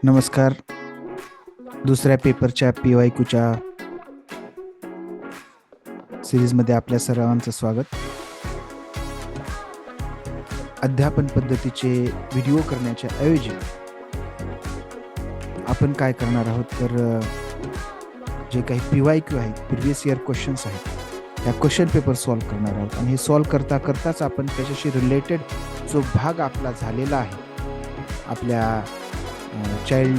नमस्कार. दुसऱ्या पेपरच्या PYQच्या सिरीजमध्ये आपल्या सर्वांचं स्वागत. अध्यापन पद्धतीचे व्हिडिओ करण्याच्या ऐवजी आपण काय करणार आहोत तर जे काही PYQ आहेत, प्रिव्हियस इयर क्वेश्चन्स आहेत, त्या क्वेश्चन पेपर सॉल्व्ह करणार आहोत. आणि हे सॉल्व्ह करता करताच आपण त्याच्याशी रिलेटेड जो भाग आपला झालेला आहे, आपल्या चाइल्ड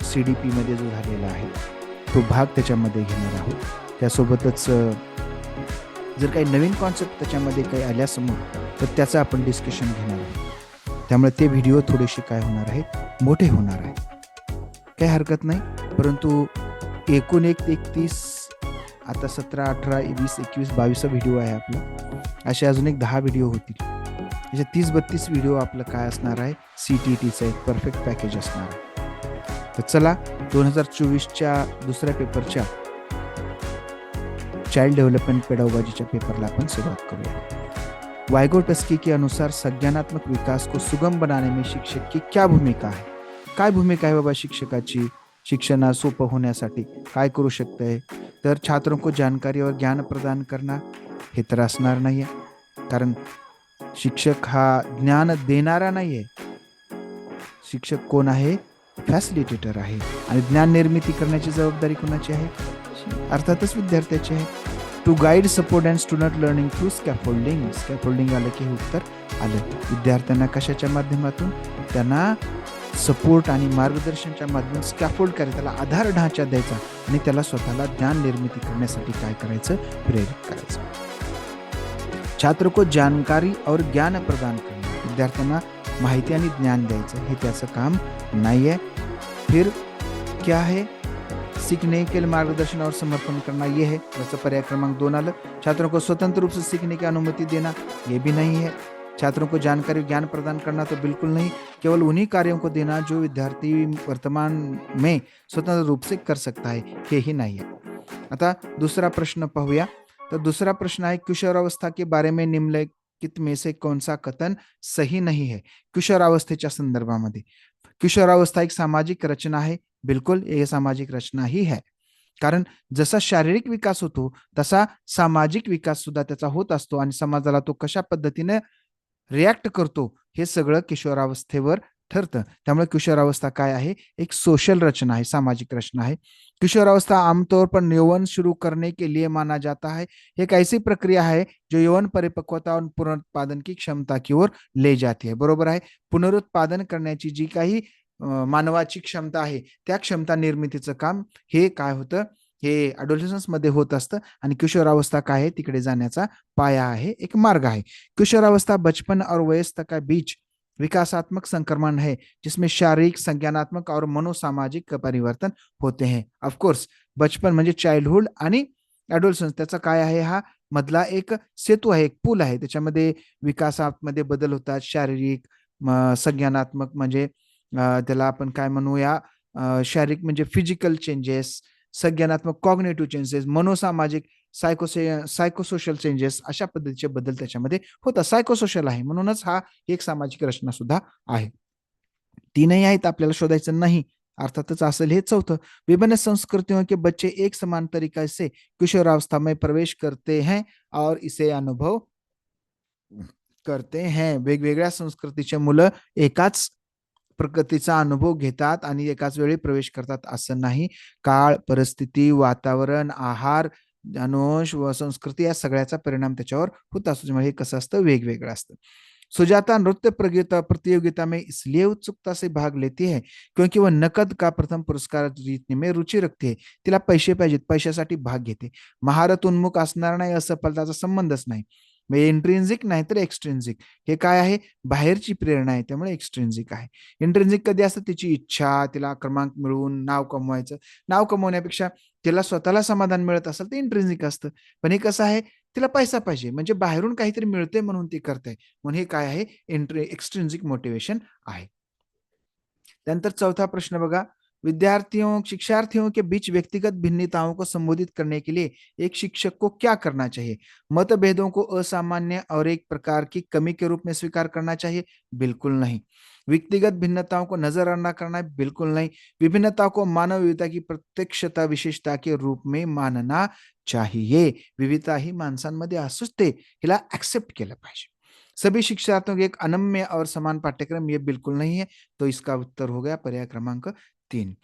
CDP मध्ये जो झालेला आहे तो भाग त्याच्यामध्ये घेणार आहोत. त्यासोबतच जर काही नवीन कॉन्सेप्ट त्याच्यामध्ये काही आल्यासमोर तर त्याचं आपण डिस्कशन घेणार आहोत. त्यामुळे ते व्हिडिओ थोडेसे काय होणार आहेत, मोठे होणार आहेत. काही हरकत नाही, परंतु 31 आता 17, 18, 20, 21, 22 व्हिडिओ आहे आपला. असे अजून एक 10 व्हिडिओ होतील. म्हणजे 30-32 व्हिडिओ आपलं काय असणार आहे, CTETचं एक परफेक्ट पॅकेज असणार आहे. तर चला 2024च्या दुसऱ्या पेपरच्या चाइल्ड डेवलपमेंट पेडागोजीच्या पेपरला अपन शुरुआत करूँगा. वाइगोटस्की के अनुसार संज्ञानात्मक विकास को सुगम बनाने में शिक्षक की क्या भूमिका है? काय भूमिका आहे बाबा शिक्षकाची शिक्षण सोपं होण्यासाठी? काय करू शकते? तर छात्रों को जानकारी और ज्ञान प्रदान करना हे तर असणार नाहीये, कारण शिक्षक हा ज्ञान देणारा नाहीये. शिक्षक कोण आहे? फॅसिलिटेटर आहे. आणि ज्ञान निर्मिती करण्याची जबाबदारी कोणाची आहे? अर्थातच विद्यार्थ्याची आहे. To guide support and student learning through scaffolding. Scaffolding आलं की हे उत्तर आलं. विद्यार्थ्यांना कशाच्या माध्यमातून? त्यांना सपोर्ट आणि मार्गदर्शनाच्या माध्यमातून स्कॅफोल्ड करायचं, त्याला आधार ढांचा द्यायचा आणि त्याला स्वतःला ज्ञान निर्मिती करण्यासाठी काय करायचं? प्रेरित करायचं. छात्र को जानकारी और ज्ञान प्रदान करणे, विद्यार्थ्यांना माहिती आणि ज्ञान द्यायचं हे त्याचं काम नहीं है. फिर क्या है? सीखने के लिए मार्गदर्शन और समर्थन करना, ये है. जैसे पर्याय क्रमांक 2 आलं. छात्रों को स्वतंत्र रूप से सीखने की अनुमति देना, ये भी नहीं है. छात्रों को जानकारी ज्ञान प्रदान करना तो बिल्कुल नहीं, केवल उन्हीं कार्यों को देना जो विद्यार्थी वर्तमान में स्वतंत्र रूप से कर सकता है, हे ही नहीं है. आता दूसरा प्रश्न पाहूया. तर दूसरा प्रश्न आहे, किशोरावस्था के बारे में निम्नलिखित में से कौन सा कथन सही नहीं है? किशोरावस्थेच्या संदर्भामध्ये. किशोरावस्था एक सामाजिक रचना आहे. बिल्कुल ये सामाजिक रचना ही है, कारण जसा शारीरिक विकास होतो तसा सामाजिक विकास सुद्धा त्याचा होत असतो आणि समाजाला तो कशा पद्धतीने रिॲक्ट करतो हे सगळं किशोरावस्थेवर ठरतं. त्यामुळे किशोरावस्था काय आहे? एक सोशल रचना है, सामाजिक रचना है. किशोरावस्था आमतौर पर यौवन शुरू करने के लिए माना जाता है. एक ऐसी प्रक्रिया है जो यौवन परिपक्वता और पुनरुत्पादन की क्षमता की ओर ले जाती है. बरोबर आहे. पुनरुत्पादन करण्याची जी काही मानवाची क्षमता आहे त्या क्षमता निर्मितीचं काम हे काय होतं? हे ॲडोलेसन्स मध्ये होत असतं. आणि किशोरावस्था काय आहे? तिकडे जाण्याचा पाया आहे, एक मार्ग आहे. किशोरावस्था बचपन और वयस्क का बीच विकासात्मक संक्रमण है, जिसमें शारीरिक, संज्ञानात्मक और मनोसामाजिक परिवर्तन होते हैं. ऑफकोर्स बचपन म्हणजे चाइल्डहुड आणि ॲडोलेसन्स त्याचा काय आहे? हा मधला एक सेतू आहे, एक पूल आहे. त्याच्यामध्ये विकासामध्ये बदल होतात. शारीरिक, संज्ञानात्मक म्हणजे त्याला आपण काय म्हणूया, शारीरिक म्हणजे फिजिकल चेंजेस, संज्ञानात्मक कॉग्निटिव्ह चेंजेस, मनोसामाजिक सायकोसोशल चेंजेस, अशा पद्धतीचे बदल त्याच्यामध्ये होतात. सायकोसोशल आहे, म्हणूनच हा एक सामाजिक रचना सुद्धा आहे. तीनही आहेत आपल्याला शोधायचं नाही, अर्थातच असेल हे चौथं. विभिन्न संस्कृतियों के बच्चे एक समान तरीका से किशोरावस्था में प्रवेश करते हैं और इसे अनुभव करते हैं. वेगवेगळ्या संस्कृतीचे मुलं एकाच प्रकृतीचा अनुभव घेतात आणि एकाच वेळी प्रवेश करतात असं नाही. काळ, परिस्थिती, वातावरण, आहार, अनुवंश व संस्कृती या सगळ्याचा परिणाम त्याच्यावर होत असतो. म्हणजे हे कसं असतं? वेगवेगळं असतं. सुजाता नृत्य प्रतियोगिता में इसलिए उत्सुकता से भाग लेती है क्योंकि वह नकद का प्रथम पुरस्कार जीतने में रुचि रखती है. तिला पैसे पाहिजेत, पैशासाठी भाग घेते. महारत उन्मुख असणार नाही, असफलताचा संबंधच नाही. इंट्रिन्सिक नाही तर एक्सट्रिन्सिक. हे काय आहे? बाहेरची प्रेरणा आहे, त्यामुळे एक्सट्रिन्सिक आहे. इंट्रिन्सिक कधी असतं? तिची इच्छा, तिला क्रमांक मिळवून नाव कमवायचं. नाव कमवण्यापेक्षा तिला स्वतःला समाधान मिळत असेल ते इंट्रिन्सिक असतं. पण हे कसं आहे? तिला पैसा पाहिजे, म्हणजे बाहेरून काहीतरी मिळते म्हणून ती करते. म्हणून हे काय आहे? एक्सट्रिन्सिक मोटिवेशन आहे. त्यानंतर चौथा प्रश्न बघा. विद्यार्थियों शिक्षार्थियों के बीच व्यक्तिगत भिन्नताओं को संबोधित करने के लिए एक शिक्षक को क्या करना चाहिए? मतभेदों को असामान्य और एक प्रकार की कमी के रूप में स्वीकार करना चाहिए? बिल्कुल नहीं। व्यक्तिगत भिन्नताओं को नजर करना है? बिल्कुल नहीं। विभिन्नता को मानव विविधता की प्रत्यक्षता विशेषता के रूप में मानना चाहिए. विविधता ही माणसांमध्ये असूच ते हिला ऍक्सेप्ट केलं पाहिजे. सभी शिक्षार्थियों के एक अनम्य और समान पाठ्यक्रम ये बिल्कुल नहीं है. तो इसका उत्तर हो गया पर्याय क्रमांक 3.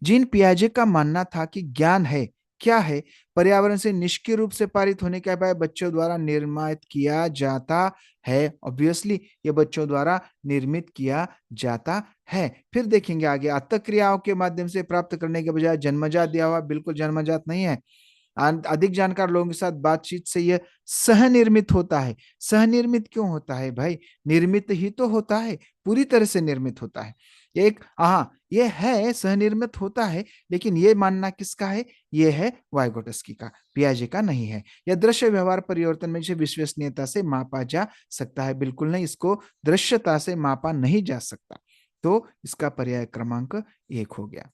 जीन पियाजे का मानना था कि ज्ञान है क्या है? पर्यावरण से निष्क्रिय रूप से पारित होने के बाद बच्चों द्वारा निर्मित किया जाता है. ऑब्वियसली ये बच्चों द्वारा निर्मित किया जाता है. फिर देखेंगे आगे, आत्तक क्रियाओं के माध्यम से प्राप्त करने के बजाय जन्मजात दिया हुआ, बिल्कुल जन्मजात नहीं है. अधिक जानकार लोगों के साथ बातचीत से यह सहनिर्मित होता है. सहनिर्मित क्यों होता है भाई? निर्मित ही तो होता है, पूरी तरह से निर्मित होता है. एक हाँ, ये है सहनिर्मित होता है, लेकिन ये मानना किसका है? ये है वाइगोटस्की का, पियाजे का नहीं है. यह दृश्य व्यवहार परिवर्तन में विश्वसनीयता से मापा जा सकता है? बिल्कुल नहीं, इसको दृश्यता से मापा नहीं जा सकता. तो इसका पर्याय क्रमांक 1 हो गया.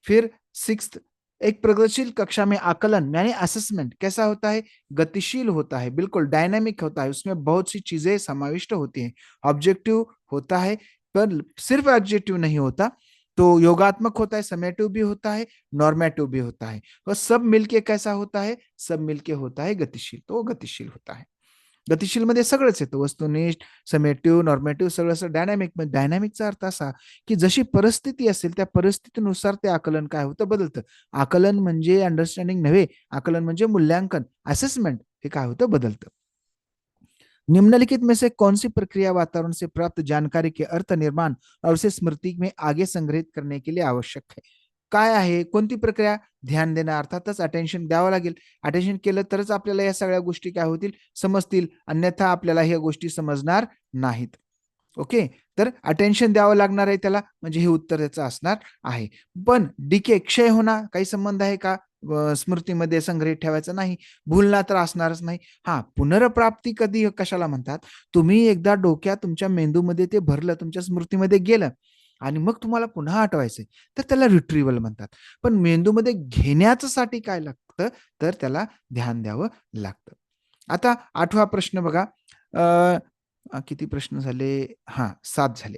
फिर सिक्स्थ, एक प्रगतिशील कक्षा में आकलन यानी असेसमेंट कैसा होता है? गतिशील होता है, बिल्कुल डायनामिक होता है. उसमें बहुत सी चीजें समाविष्ट होती हैं. ऑब्जेक्टिव होता है, पर सिर्फ ऑब्जेक्टिव नहीं होता. तो योगात्मक होता है, समेटिव भी होता है, नॉर्मेटिव भी होता है. और सब मिलके कैसा होता है? सब मिलके होता है गतिशील. तो गतिशील होता है. गतिशील मध्ये सगळंच येतं, वस्तुनिष्ठ, समेटिव्ह, नॉर्मेटिव्ह, सगळं असं डायनॅमिक. डायनॅमिकचा अर्थ असा की जशी परिस्थिती असेल त्या परिस्थितीनुसार ते आकलन काय होतं? बदलतं. आकलन म्हणजे अंडरस्टँडिंग नव्हे, आकलन म्हणजे मूल्यांकन, असेसमेंट हे काय होतं? बदलतं. निम्नलिखित में से कौन सी प्रक्रिया वातावरण से प्राप्त जानकारी के अर्थ निर्माण और उसे स्मृति में आगे संग्रहित करने के लिए आवश्यक है? काय आहे? कोणती प्रक्रिया? ध्यान देणं, अर्थातच अटेन्शन द्यावं लागेल. अटेन्शन केलं तरच आपल्याला या सगळ्या गोष्टी काय होतील? समजतील. अन्यथा आपल्याला ह्या गोष्टी समजणार नाहीत. ओके, तर अटेन्शन द्यावं लागणार आहे त्याला, म्हणजे हे उत्तर त्याचं असणार आहे. पण डिके क्षय होणार काही संबंध आहे का? स्मृतीमध्ये संग्रहित ठेवायचं नाही. भूलना तर असणारच नाही. हा, पुनर्प्राप्ती कधी कशाला म्हणतात? तुम्ही एकदा डोक्यात तुमच्या मेंदूमध्ये ते भरलं, तुमच्या स्मृतीमध्ये गेलं आणि मग तुम्हाला पुन्हा आठवायचंय, तर त्याला रिट्रीवल म्हणतात. पण मेंदूमध्ये घेण्यासाठी काय लागतं? तर त्याला ध्यान द्यावं लागतं. आता 8वा प्रश्न बघा. किती प्रश्न झाले? हाँ, 7 झाले.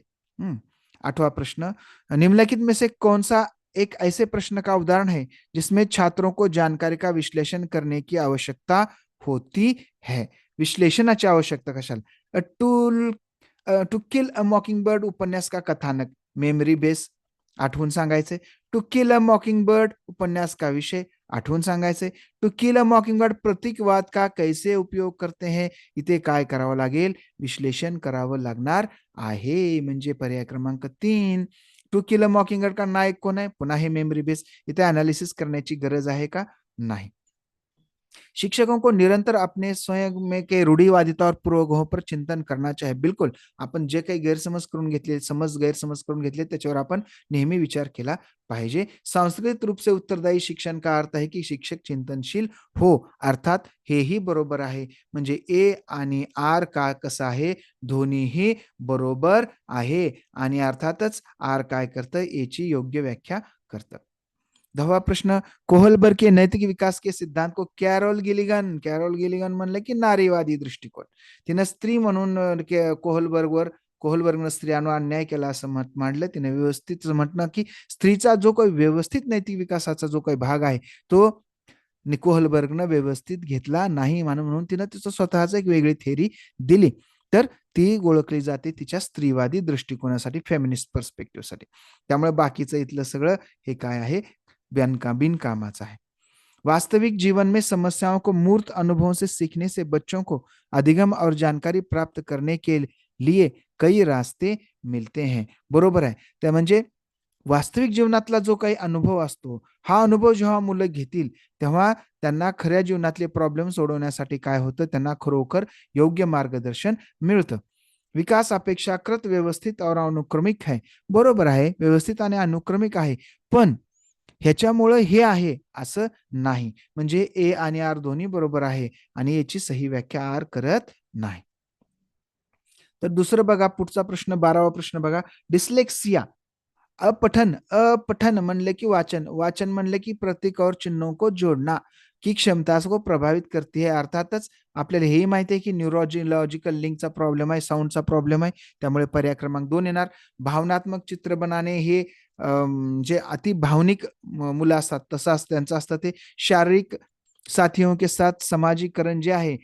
8वां प्रश्न, निम्नलिखित में से कौन सा एक ऐसे प्रश्न का उदाहरण है जिसमें छात्रों को जानकारी का विश्लेषण करने की आवश्यकता होती है? विश्लेषणाची आवश्यकता कशाला? टू किल अ मॉकिंग उपन्यास का कथानक, मेमरी बेस, आठवून सांगायचे. टू किल अ मॉकिंग उपन्यास का विषय, आठवून सांगायचे. टू किल अ मॉकिंग प्रतीकवाद का कैसे उपयोग करते हैं? इथे काय करावं लागेल? विश्लेषण करावं लागणार आहे. म्हणजे पर्याय क्रमांक 3. टू किल अ मॉकिंग का नायक कोण आहे? पुन्हा हे मेमरी बेस. इथे अनालिसिस करण्याची गरज आहे का? नाही. शिक्षकों को निरंतर अपने स्वयं में के रूढ़िवादिता और पूर्वग्रहों पर चिंतन करना चाहिए. बिलकुल, आपण जे काही गैरसमज करून घेतले, गैरसमज करून घेतले, त्याच्यावर आपण नेहमी विचार केला पाहिजे. सांस्कृतिक रूप से उत्तरदायी शिक्षण का अर्थ आहे की शिक्षक चिंतनशील हो. अर्थात हेही बरोबर आहे. म्हणजे ए आणि आर का कसं आहे? दोन्हीही बरोबर आहे. आणि अर्थातच आर काय करतं? एची योग्य व्याख्या करतं. 10वां प्रश्न, कोहलबर्ग के नैतिक विकास के सिद्धांत को कॅरोल गिलिगन म्हणलं की नारीवादी दृष्टिकोन. तिनं स्त्री म्हणून कोहलबर्गनं स्त्रियांवर अन्याय केला असं मत मांडलं. तिने व्यवस्थित म्हटलं की स्त्रीचा जो काही व्यवस्थित नैतिक विकासाचा जो काही भाग आहे तो कोहलबर्गनं व्यवस्थित घेतला नाही, म्हणून तिनं तिचं स्वतःच एक वेगळी थेरी दिली. तर ती ओळखली जाते तिच्या स्त्रीवादी दृष्टिकोनासाठी, फेमिनिस्ट पर्स्पेक्टिव्हसाठी. त्यामुळे बाकीचं इथलं सगळं हे काय आहे? बिनकामाचा है. वास्तविक जीवन में समस्याओं को मूर्त अनुभवों से सीखने से बच्चों को अधिगम और जानकारी प्राप्त करने के लिए कई रास्ते मिलते हैं. बरोबर आहे. त्या म्हणजे वास्तविक जीवनातला जो काही अनुभव असतो, हा अनुभव जेव्हा मुलं घेतील तेव्हा त्यांना खऱ्या जीवनातले प्रॉब्लेम सोडवण्यासाठी काय होतं? त्यांना खरोखर योग्य मार्गदर्शन मिळतं. विकास अपेक्षाकृत व्यवस्थित और अनुक्रमिक है. बरोबर आहे, व्यवस्थित आणि अनुक्रमिक आहे. पण ह्याच्यामुळं हे आहे असं नाही. म्हणजे ए आणि आर दोन्ही बरोबर आहे आणि याची सही व्याख्या आर करत नाही. तर दुसरं बघा, पुढचा प्रश्न 12वा प्रश्न बघा. डिस्लेक्सिया अपठन, अपठन म्हणले की वाचन, वाचन म्हणले की प्रतीक और चिन्हों को जोड़ना की क्षमता को प्रभावित करती है. अर्थातच आपल्याला हेही माहिती आहे की न्यूरोलॉजिकल लिंकचा प्रॉब्लेम आहे, साऊंडचा प्रॉब्लेम आहे, त्यामुळे पर्याय क्रमांक 2 येणार. भावनात्मक चित्र बनाने हे जे अति भावनिक मुलं असतात तसं असतं, त्यांचं असतं ते. शारीरिक साथियों के साथ समाजीकरण जे आहे,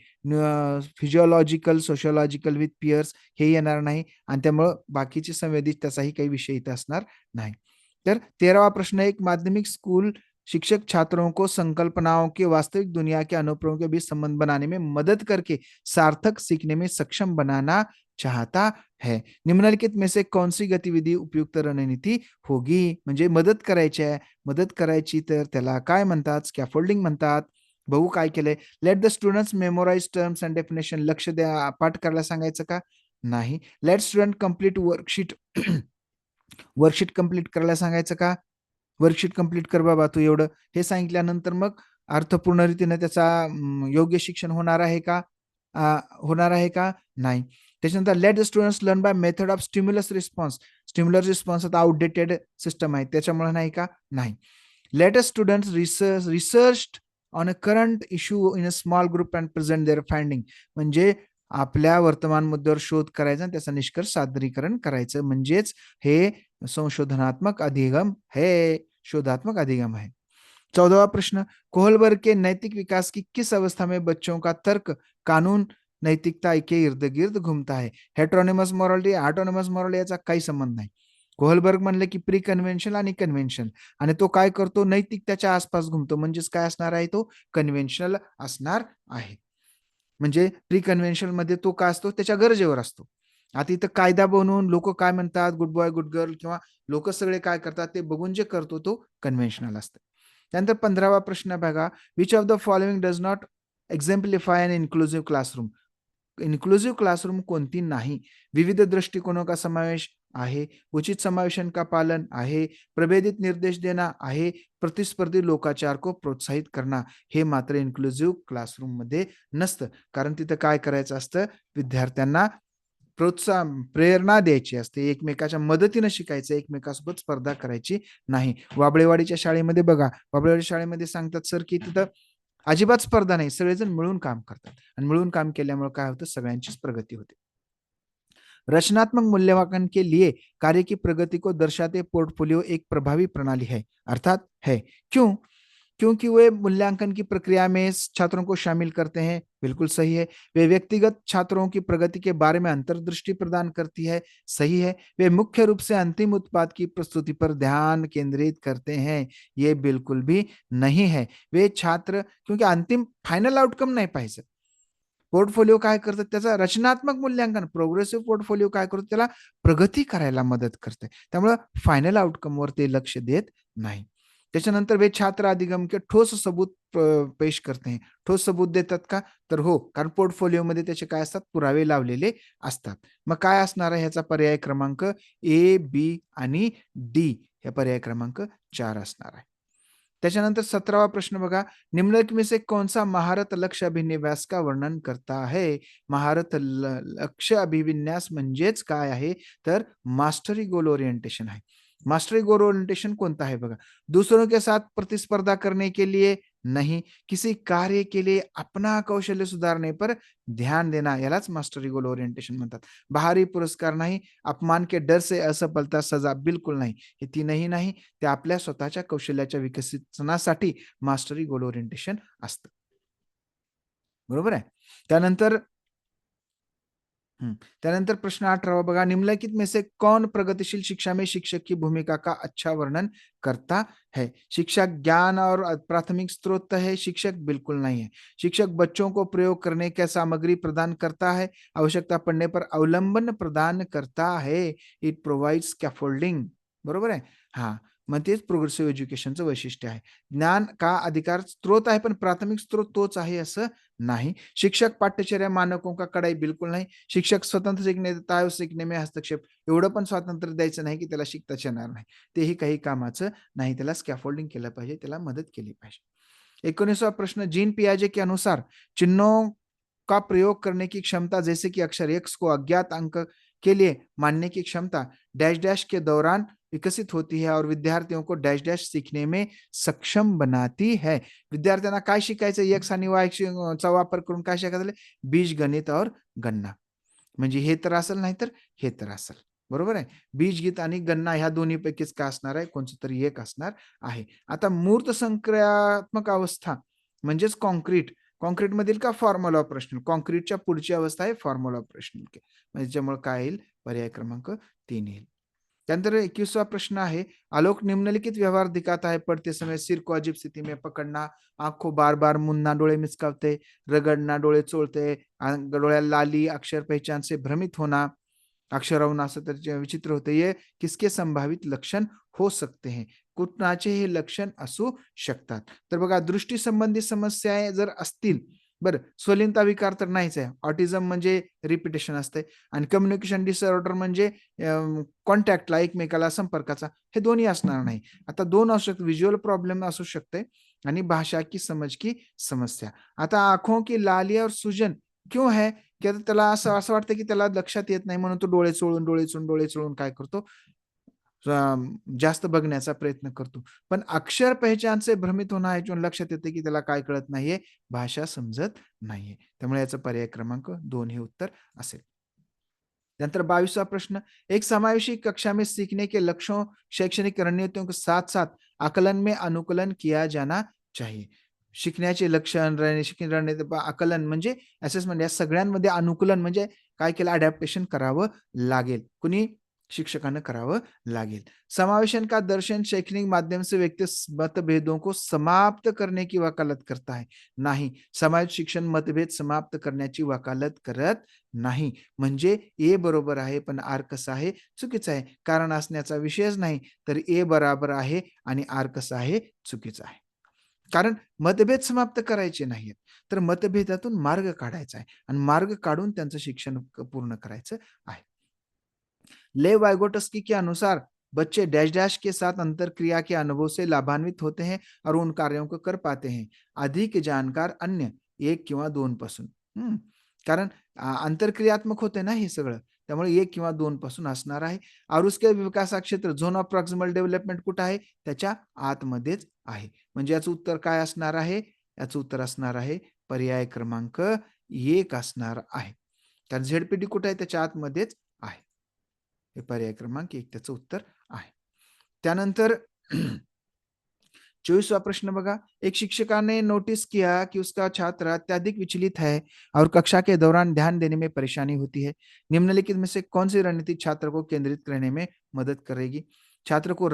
फिजिओलॉजिकल, सोशिओलॉजिकल विथ पियर्स, हे येणार नाही आणि त्यामुळं बाकीचे संवेदी त्याचाही काही विषय इथं असणार नाही. तर 13वा प्रश्न, एक माध्यमिक स्कूल शिक्षक छात्रों को संकल्पनाओं के वास्तविक दुनिया के अनुप्रयोगों के बीच संबंध बनाने में मदद करके सार्थक सीखने में सक्षम बनाना चाहता है. निम्नलिखित में से कौन सी गतिविधि उपयुक्त रणनीती होगी. म्हणजे मदत करायची आहे, मदत करायची तर त्याला काय म्हणतात, स्कॅफोल्डिंग म्हणतात. बघू काय केलंय. Let the students memorise terms and definition, लक्ष द्या, पाठ करायला सांगायचं का नाही. Let student complete worksheet, worksheet complete करायला सांगायचं का, वर्कशीट कंप्लीट कर बाबा तू एवढं, हे सांगितल्यानंतर मग अर्थपूर्ण रीतीने त्याचा योग्य शिक्षण होणार आहे का, होणार आहे का नाही. त्याच्यानंतर let the students learn by method of stimulus response, stimulus response आता आउटडेटेड सिस्टम आहे त्याच्यामुळे नाही का नाही. Let a students research on a current issue in a small group and present their finding, म्हणजे आपल्या वर्तमान मुद्द्यावर शोध करायचा आणि त्याचा निष्कर्ष सादरीकरण करायचं, म्हणजेच हे संशोधनात्मक अधिगम है, शोधात्मक अधिगम है. 14वां प्रश्न, कोहलबर्ग के नैतिक विकास की किस अवस्था में बच्चों का तर्क, कानून, नैतिकता के इर्द गिर्द घूमता है. हेट्रोनिमस मॉरॅलिटी, ऑटोनॉमस मॉरॅलिटी याचा काही संबंध नाही. कोहलबर्ग म्हणले की प्री कन्व्हेन्शनल आणि कन्व्हेन्शनल, आणि तो काय करतो, नैतिकतेच्या आसपास घुमतो, म्हणजेच काय असणार आहे, तो कन्व्हेन्शनल असणार आहे. म्हणजे प्री कन्व्हेन्शनल मध्ये तो काय असतो, त्याच्या गरजेवर असतो. आता इथं कायदा बनवून लोक काय म्हणतात, गुड बॉय गुड गर्ल, किंवा लोक सगळे काय करतात ते बघून जे करतो तो कन्व्हेन्शनल असतं. त्यानंतर 15वा प्रश्न बघा, which of the following does not exemplify an inclusive classroom. Inclusive classroom कोणती नाही. विविध दृष्टिकोनों का समावेश आहे, उचित समावेशन का पालन आहे, प्रभेदित निर्देश देना आहे, प्रतिस्पर्धी लोकाचार को प्रोत्साहित करना, हे मात्र इन्क्लुसिव्ह क्लासरूम मध्ये नसतं. कारण तिथं काय करायचं असतं, विद्यार्थ्यांना प्रोत्साहन, प्रेरणा द्यायची असते, एकमेकाच्या मदतीनं शिकायचं, एकमेकासोबत स्पर्धा करायची नाही. वाबळेवाडीच्या शाळेमध्ये बघा, वाबळेवाडी शाळेमध्ये सांगतात सर की तिथं अजिबात स्पर्धा नाही, सगळेजण मिळून काम करतात आणि मिळून काम केल्यामुळे काय होतं, सगळ्यांचीच प्रगती होते. रचनात्मक मूल्यांकन के लिए कार्य की प्रगति को दर्शाते पोर्टफोलियो एक प्रभावी प्रणाली है, अर्थात है. क्यों? क्योंकि वे मूल्यांकन की प्रक्रिया में छात्रों को शामिल करते हैं, बिल्कुल सही है. वे व्यक्तिगत छात्रों की प्रगति के बारे में अंतर्दृष्टि प्रदान करती है, सही है. वे मुख्य रूप से अंतिम उत्पाद की प्रस्तुति पर ध्यान केंद्रित करते हैं, ये बिल्कुल भी नहीं है. वे छात्र, क्योंकि अंतिम फायनल आउटकम नाही पाहिजे. पोर्टफोलिओ काय करतात, त्याचा रचनात्मक मूल्यांकन, प्रोग्रेसिव्ह पोर्टफोलिओ काय करतो, त्याला प्रगती करायला मदत करते, त्यामुळं फायनल आउटकमवर ते लक्ष देत नाही. त्याच्यानंतर वे छात्र अधिगम के ठोस सबूत पेश करते हैं. ठोस सबूत देतात का, तर हो, कारण पोर्टफोलिओमध्ये त्याचे काय असतात, पुरावे लावलेले असतात. मग काय असणार आहे ह्याचा पर्याय क्रमांक ए, बी आणि डी, हे पर्याय क्रमांक 4 असणार आहे. त्याच्यानंतर 17वा प्रश्न बघा, निम्नलिखित में से कौन सा महारत लक्ष्य अभिनिवेश का वर्णन करता है. महारत लक्ष्य अभिविन्यास म्हणजेच काय आहे, तर मास्टरी गोल ओरिएंटेशन आहे. मास्टरी गोल ओरिएंटेशन कोणता आहे बघा, दूसरों के साथ प्रतिस्पर्धा करने के लिए नहीं, किसी कार्य के लिए अपना कौशल्य सुधारने पर ध्यान देना, यालाच मास्टरी गोल ओरिएंटेशन म्हणतात. बाहरी पुरस्कार नाही, अपमान के डर से असफलता सजा, बिलकुल नाही, हे तीनही नाही. ते आपल्या स्वतःच्या कौशल्याच्या विकसनासाठी मास्टरी गोल ओरिएंटेशन असतं. बरोबर आहे. त्यानंतर त्यानंतर प्रश्न 18 बघा, निम्नलिखित में से कौन प्रगतिशील शिक्षा में शिक्षक की भूमिका का अच्छा वर्णन करता है. शिक्षक ज्ञान और प्राथमिक स्रोत है, शिक्षक बिल्कुल नहीं है. शिक्षक बच्चों को प्रयोग करने की सामग्री प्रदान करता है, आवश्यकता पड़ने पर अवलंबन प्रदान करता है, इट प्रोव्हाइड्स स्कॅफोल्डिंग. बरोबर आहे. हा, मग तेच प्रोग्रेसिव्ह एज्युकेशनचं वैशिष्ट्य आहे. ज्ञान का अधिकार स्त्रोत आहे, पण प्राथमिक स्त्रोत तोच आहे असं नाही. शिक्षक पाठ्यचर्या मानकों का कडाई, बिल्कुल नाही. शिक्षक स्वतंत्र सीखने देता है, सीखने में हस्तक्षेप, एवढं पण स्वातंत्र्य द्यायचं नाही की त्याला शिकताच येणार नाही, तेही काही कामाचं नाही. त्याला स्कॅफोल्डिंग केलं पाहिजे, त्याला मदत केली पाहिजे. 19वां प्रश्न, जीन पियाजे के अनुसार चिन्हों का प्रयोग करने की क्षमता, जैसे कि अक्षर एक्स को अज्ञात अंक के लिए मानने की क्षमता, डैश डैश के दौरान विकसित होती है और विद्यार्थियों को डैश डैश सीखने में सक्षम बनाती है. विद्यार्थ्यांना काय शिकायचं, एक्स आणि वाय चा वापर करून काय शिकायचं, बीजगणित और गणना. म्हणजे हे तर असेल, नाही तर हे तर असेल. बरोबर आहे. बीजगणित आणि गणना ह्या दोन्हीपैकीच काय असणार आहे, कोणचं तरी एक असणार आहे. आता मूर्त संक्रियात्मक अवस्था म्हणजेच कॉन्क्रीट. कॉन्क्रीट मधील का फॉर्म्युला ऑपरेशनल. कॉन्क्रीटच्या पुढची अवस्था आहे फॉर्म्युला ऑपरेशनल. त्याच्यामुळे काय येईल, पर्याय क्रमांक 3 येईल. त्यानंतर 21वां प्रश्न आहे, आलोक निम्नलिखित व्यवहार दिखाता है पढ़ते समय, सिर को अजीब स्थिति में पकड़ना, आंख को बार बार मुनना, डोळे मिचकावते, रगड़ना, डोळे चोळते, डोळ्याला लाली, अक्षर पहचान से भ्रमित होना, अक्षरावरून असं तर विचित्र होते, ये किसके संभावित लक्षण हो सकते हैं. कुणाचे हे लक्षण असू शकतात. तर बघा, दृष्टी संबंधी समस्या जर असतील, बरं, स्वलिनता विकार तर नाहीच आहे. ऑटिझम म्हणजे रिपिटेशन असते आणि कम्युनिकेशन डिसऑर्डर म्हणजे कॉन्टॅक्टला, एकमेकाला संपर्काचा, हे दोन्ही असणार नाही. आता दोन असू शकते, व्हिज्युअल प्रॉब्लेम असू शकते आणि भाषा की समझ की समस्या. आता आंखों की लाली और सूजन क्यों है, की आता त्याला असं असं वाटतं की त्याला लक्षात येत नाही म्हणून तो डोळे चोळून काय करतो, जास्त बघण्याचा प्रयत्न करतो. पण अक्षर पहचान से भ्रमित होणं याच्यावरून लक्षात येते की त्याला काय कळत नाहीये, भाषा समजत नाहीये. त्यामुळे याचा पर्याय क्रमांक 2 हे उत्तर असेल. नंतर 22वां प्रश्न, एक समावेशी कक्षा में सीखने के लक्ष्यों, शैक्षणिक रणनीतियों के साथ साथ आकलन में अनुकूलन किया जाना चाहिए. शिकण्याचे लक्षण, शिक्षण रणनीती, आकलन म्हणजे असेसमेंट, या सगळ्यांमध्ये अनुकूलन म्हणजे काय केलं, अडॅप्टेशन करावं लागेल. कुणी, शिक्षकांना करावं लागेल. समावेशन का दर्शन शैक्षणिक माध्यम से व्यक्ति मतभेदों को समाप्त करने की वकालत करता है. नाही, समाज शिक्षण मतभेद समाप्त करण्याची वकालत करत नाही. म्हणजे ए बरोबर आहे, पण आर कसा आहे, चुकीचा आहे. कारण असण्याचा विषयच नाही, तर ए बरोबर आहे आणि आर कसा आहे, चुकीचा आहे. कारण मतभेद समाप्त करायचे नाहीत, तर मतभेदातून मार्ग काढायचा आहे आणि मार्ग काढून त्यांचं शिक्षण पूर्ण करायचं आहे. ले वाइगोटस्की के अनुसार बच्चे डैश डैश के साथ अंतरक्रिया के अनुभव से लाभान्वित होते हैं और उन कार्यों को कर पाते हैं. अधिक जानकार अन्य 1 किंवा 2 पासून. कारण आंतरक्रियात्मक होते ना हे सगळं, त्यामुळे 1 किंवा 2 पासून असणार आहे. और उसके विकासा क्षेत्र झोन ऑफ प्रॉक्सिमल डेव्हलपमेंट कुठं आहे, त्याच्या आतमध्येच आहे. म्हणजे याचं उत्तर काय असणार आहे, याचं उत्तर असणार आहे पर्याय क्रमांक 1 असणार आहे. कारण झेडपीडी कुठं आहे, त्याच्या आतमध्येच आहे. हे पर्याय क्रमांक 1 त्याचं उत्तर आहे. त्यानंतर 24वां प्रश्न बघा, एक शिक्षका ने नोटिस किया कि उसका छात्र अत्यधिक विचलित है और कक्षा के दौरान ध्यान देने में परेशानी होती है. निम्नलिखित में से कौन सी रणनीति छात्र को केंद्रित करने में मदद करेगी. छात्र को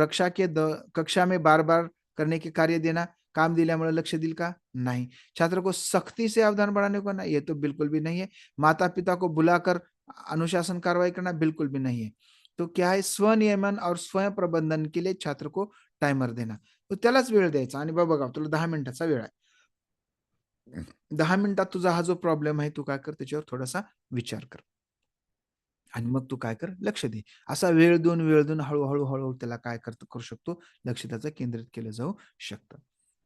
कक्षा में बार बार करने के कार्य देना, काम दिल्यामुळे लक्ष देईल का, नाही. छात्र को सख्ती से अवधान बढ़ाने को ना, ये तो बिल्कुल भी नहीं है. माता पिता को बुलाकर अनुशासन कार्रवाई करना, बिल्कुल भी नहीं है. तो क्या है, स्वनियमन और स्वयं प्रबंधन के लिए छात्र को टाइमर देना. तो त्यालाच वेळ द्यायचा आणि बघा, तुला 10 मिनिटाचा वेळ आहे. 10 मिनिटात तुझा हा जो प्रॉब्लेम आहे, तू काय कर, त्याच्यावर थोडासा विचार कर आणि मग तू काय कर, लक्ष दे. असा वेळ देऊन हळूहळू त्याला काय करू शकतो, लक्ष त्याचं केंद्रित केलं जाऊ शकतं.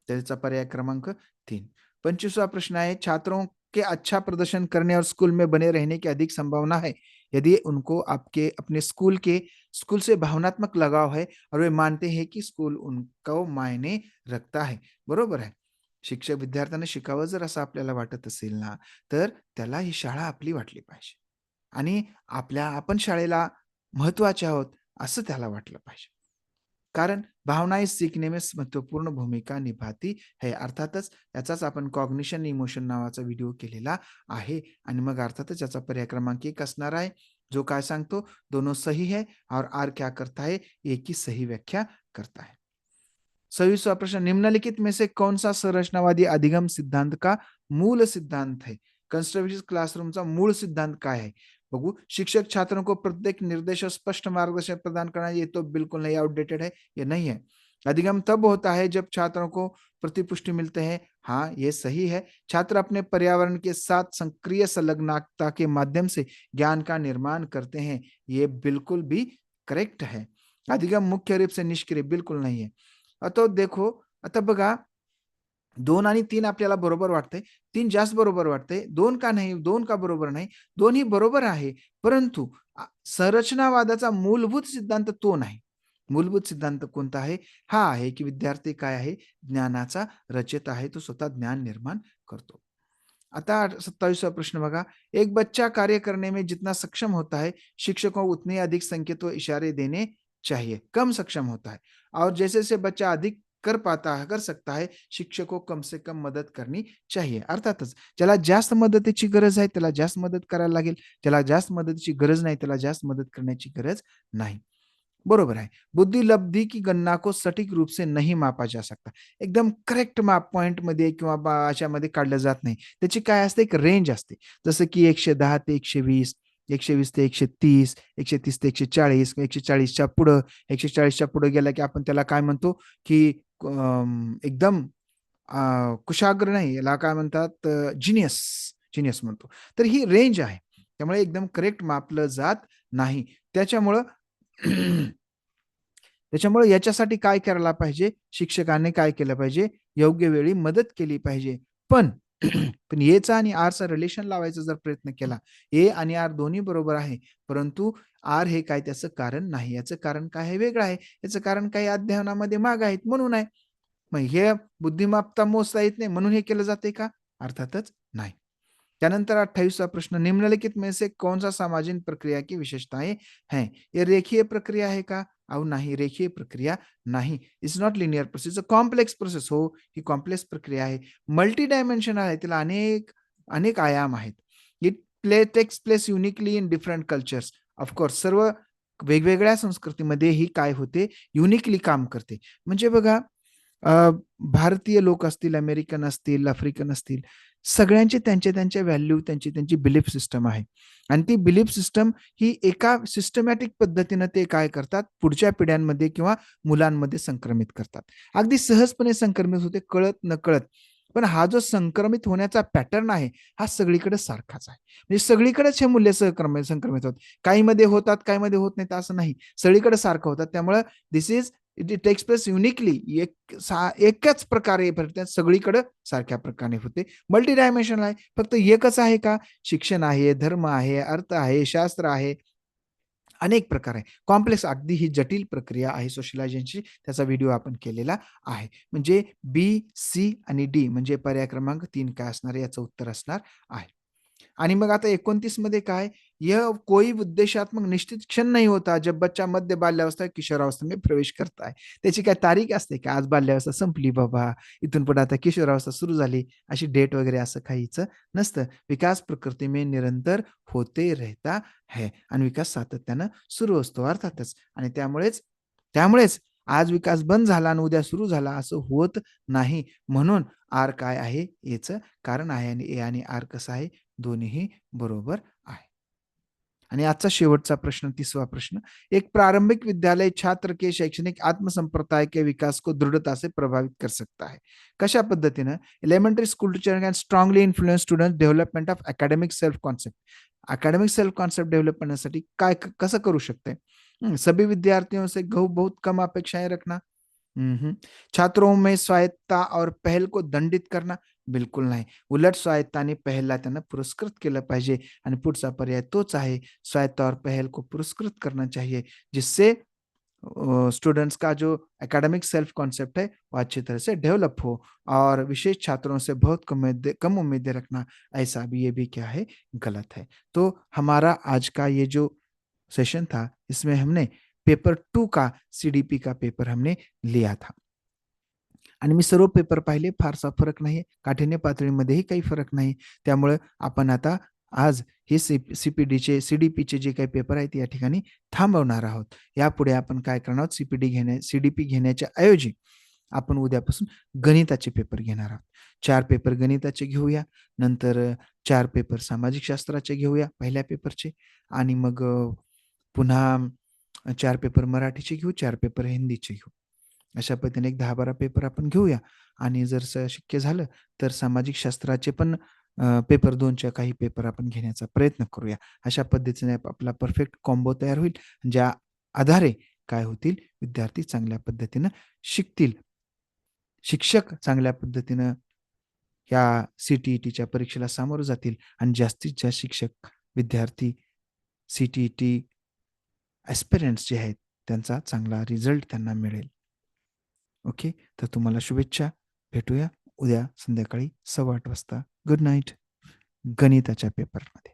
त्याचा पर्याय क्रमांक 3. 25वां प्रश्न है, छात्रों के अच्छा प्रदर्शन करने और स्कूल में बने रहने की अधिक संभावना है यदि उनको आपके अपने स्कूल से भावनात्मक लगाव है और वे मानते हैं की स्कूल उनको मायने रखता है. बरोबर आहे. शिक्षक विद्यार्थ्यांना शिकावं जर असं आपल्याला वाटत असेल ना, तर त्याला ही शाळा आपली वाटली पाहिजे आणि आपण शाळेला महत्वाचे आहोत असं त्याला वाटलं पाहिजे. कारण भावनाएं सीखने में महत्वपूर्ण भूमिका निभाती है. अर्थातच याचाच आपण कॉग्निशन इमोशन नावाचा व्हिडिओ केलेला आहे आणि मग अर्थातच याचा पर्याय क्रमांक 1 असणार आहे, जो काय सांगतो, दोनों सही है और आर क्या करता है, एक की सही व्याख्या करता है. 26वां प्रश्न, निम्नलिखित में से कौन सा संरचनावादी अधिगम सिद्धांत का मूल सिद्धांत है. कंस्ट्रक्टिव्ह क्लासरूमचा मूळ सिद्धांत काय आहे, बघू. शिक्षक छात्रों को प्रत्येक निर्देश और स्पष्ट मार्गदर्शन प्रदान करना, ये तो बिल्कुल नहीं, आउटडेटेड है, ये नहीं है. अधिगम तब होता है जब छात्रों को प्रतिपुष्टि मिलते हैं, हाँ ये सही है. छात्र अपने पर्यावरण के साथ सक्रिय संलग्नता के माध्यम से ज्ञान का निर्माण करते हैं, ये बिल्कुल भी करेक्ट है. अधिगम मुख्य रूप से निष्क्रिय, बिल्कुल नहीं है. आता देखो, आता बघा, 2 आणि 3 आपल्याला बरोबर वाटतंय. 3 जास्त बरोबर वाटतंय. 2 का नाही, 2 का बरोबर नाही. दोन्ही बरोबर आहे. परंतु संरचनावादाचा मूलभूत सिद्धांत तो नाही. मूलभूत सिद्धांत कोणता आहे? हा आहे की विद्यार्थी काय आहे? ज्ञानाचा रचयिता आहे. तो स्वतः ज्ञान निर्माण करतो. आता 27वां प्रश्न बघा. एक बच्चा कार्य करने में जितना सक्षम होता है, शिक्षकों को उतने अधिक संकेत व इशारे देने चाहिए. कम सक्षम होता है और जैसे-जैसे बच्चा अधिक कर सकता है, शिक्षक को कम से कम मदत करनी चाहिए. अर्थातच ज्याला जास्त मदतीची गरज आहे, त्याला जास्त मदत करायला लागेल. ज्याला जास्त मदतीची गरज नाही, त्याला जास्त मदत करण्याची गरज नाही. बरोबर आहे. बुद्धि लब्धि की गणना को सटीक रूप से नहीं मापा जा सकता. एकदम करेक्ट माप पॉइंटमध्ये किंवा अशामध्ये काढलं जात नाही. त्याची काय असते? एक रेंज असते. जसं की 110 ते 120, 120 ते 130, 130 ते 140, 140च्या पुढं, 140च्या पुढे गेला की आपण त्याला काय म्हणतो, की एकदम कुशाग्र नाही, याला काय म्हणतात जिनियस, जिनियस म्हणतो. तर ही रेंज आहे. त्यामुळे एकदम करेक्ट मापलं जात नाही. त्याच्यामुळं त्याच्यामुळे याच्यासाठी काय करायला पाहिजे? शिक्षकाने काय केलं पाहिजे? योग्य वेळी मदत केली पाहिजे. पण पण एचा आणि आरचा रिलेशन लावायचा जर प्रयत्न केला, ए आणि आर दोन्ही बरोबर आहे. परंतु आर हे काय त्याचं कारण नाही. याचं कारण काय आहे? वेगळं आहे. याचं कारण काही अध्ययनामध्ये माग आहेत म्हणून आहे. मग हे बुद्धिमत्ता मोजता येत नाही म्हणून हे केलं जाते का? अर्थातच नाही. त्यानंतर 28वां प्रश्न, निम्नलिखित में से कौन-सा सामाजिक प्रक्रिया की विशेषताएँ हैं? ये रेखीय प्रक्रिया आहे का? अहो नाही, रेखीय प्रक्रिया नाही. It's not linear process, complex process. हो, ही कॉम्प्लेक्स प्रक्रिया आहे. मल्टी डायमेन्शनल आहे. तिला अनेक अनेक आयाम आहेत. It takes place uniquely in different cultures. Of course सर्व वेगवेगळ्या संस्कृतीमध्ये ही काय होते? युनिकली काम करते. म्हणजे बघा, भारतीय लोक असतील, अमेरिकन असतील, आफ्रिकन असतील, सगळ्यांचे त्यांच्या व्हॅल्यू, त्यांची बिलीफ सिस्टम आहे. आणि ती बिलीफ सिस्टम ही एका सिस्टमॅटिक पद्धतीनं ते काय करतात, पुढच्या पिढ्यांमध्ये किंवा मुलांमध्ये संक्रमित करतात. अगदी सहजपणे संक्रमित होते, कळत-नकळत. पण हा जो संक्रमित होण्याचा पॅटर्न आहे, हा सगळीकडे सारखाच आहे. म्हणजे सगळीकडेच हे मूल्य संक्रमित होतात. काहीमध्ये होतात, काहीमध्ये होत नाहीत असं नाही. सगळीकडे सारखं होतात. त्यामुळं this is it takes place uniquely एकाच प्रकारे भरतात, सगळीकडे सारख्या प्रकारे होते. मल्टी डायमेन्शनल आहे. फक्त एकच आहे का? शिक्षण आहे, धर्म आहे, अर्थ आहे, शास्त्र आहे. अनेक प्रकार आहे. कॉम्प्लेक्स अगदी ही जटिल प्रक्रिया आहे सोशलायझेशनची. त्याचा व्हिडिओ आपण केलेला आहे. म्हणजे बी, सी आणि डी म्हणजे पर्याय क्रमांक 3 काय असणार आहे? याचं उत्तर असणार आहे. आणि मग आता 29 मध्ये काय? यह कोई उद्देशात्मक निश्चित क्षण नहीं होता जब बच्चा मध्य बाल्यावस्था किशोरावस्था में प्रवेश करता है. त्याची काय तारीख असते का? आज बाल्यावस्था संपली बाबा, इथून पुढे आता किशोरावस्था सुरू झाली, अशी डेट वगैरे असं काहीच नसतं. विकास प्रकृती में निरंतर होते रहता है आणि विकास सातत्यानं सुरू असतो अर्थातच. आणि त्यामुळेच त्यामुळेच आज विकास बंद झाला आणि उद्या सुरू झाला असं होत नाही. म्हणून आर काय आहे? याचं कारण आहे आणि ए आणि आर कसं आहे? दोन्हीही बरोबर आहे. आणि आजचा शेवटचा प्रश्न, 30वां प्रश्न. एक प्रारंभिक विद्यालय छात्र के शैक्षणिक आत्मसंप्रदाय के विकास को दृढ़ता से प्रभावित कर सकता है. कशा पद्धतीनं? Elementary school teacher can strongly influence student development of academic self concept. Academic self concept develop करण्यासाठी काय कसं करू शकते? सभी विद्यार्थियों से बहुत कम अपेक्षाएं रखना. छात्रों में स्वायत्ता और पहल को दंडित करना. बिलकुल नाही. उलट स्वायत्ता आणि पहलला त्यांना पुरस्कृत केलं पाहिजे आणि पुढचा पर्याय तोच आहे. स्वायत्ता और पहल को पुरस्कृत करना चाहिए, जिससे स्टूडेंट्स का जो एकेडमिक सेल्फ कॉन्सेप्ट है वो अच्छी तरह से डेवलप हो. और विशेष छात्रों से बहुत कम उम्मीदें रखना, ऐसा भी ये भी क्या है? गलत है. तो हमारा आज का ये जो सेशन था, इसमें हमने पेपर 2 का सीडीपी का पेपर हमने लिया था. आणि मी सर्व पेपर पाहिले, फारसा फरक नाही. काठिण्य पातळीमध्येही काही फरक नाही. त्यामुळे आपण आता आज हे सीपीडीचे, सीडीपीचे जे काही पेपर आहेत या ठिकाणी थांबवणार आहोत. यापुढे आपण काय करणार आहोत? सीडीपी घेण्याच्या ऐवजी आपण उद्यापासून गणिताचे पेपर घेणार आहोत. 4 पेपर गणिताचे घेऊया. नंतर 4 पेपर सामाजिक शास्त्राचे घेऊया पहिल्या पेपरचे आणि मग पुन्हा 4 पेपर मराठीचे घेऊ, 4 पेपर हिंदीचे घेऊ. अशा पद्धतीने एक 10-12 पेपर आपण घेऊया आणि जर शक्य झालं तर सामाजिक शास्त्राचे पण पेपर 2च्या काही पेपर आपण घेण्याचा प्रयत्न करूया. अशा पद्धतीने आपला परफेक्ट कॉम्बो तयार होईल. ज्या आधारे काय होतील? विद्यार्थी चांगल्या पद्धतीनं शिकतील. शिक्षक चांगल्या पद्धतीनं या सी-टी-ई-टीच्या परीक्षेला सामोरं जातील आणि जास्तीत जास्त शिक्षक, विद्यार्थी सी-टी-ई-टी ॲस्पिरंट्स जे आहेत त्यांचा चांगला रिझल्ट त्यांना मिळेल. ओके, तर तुम्हाला शुभेच्छा. भेटूया उद्या संध्याकाळी 8:15 वाजता. Good night. गणिताच्या पेपरमध्ये.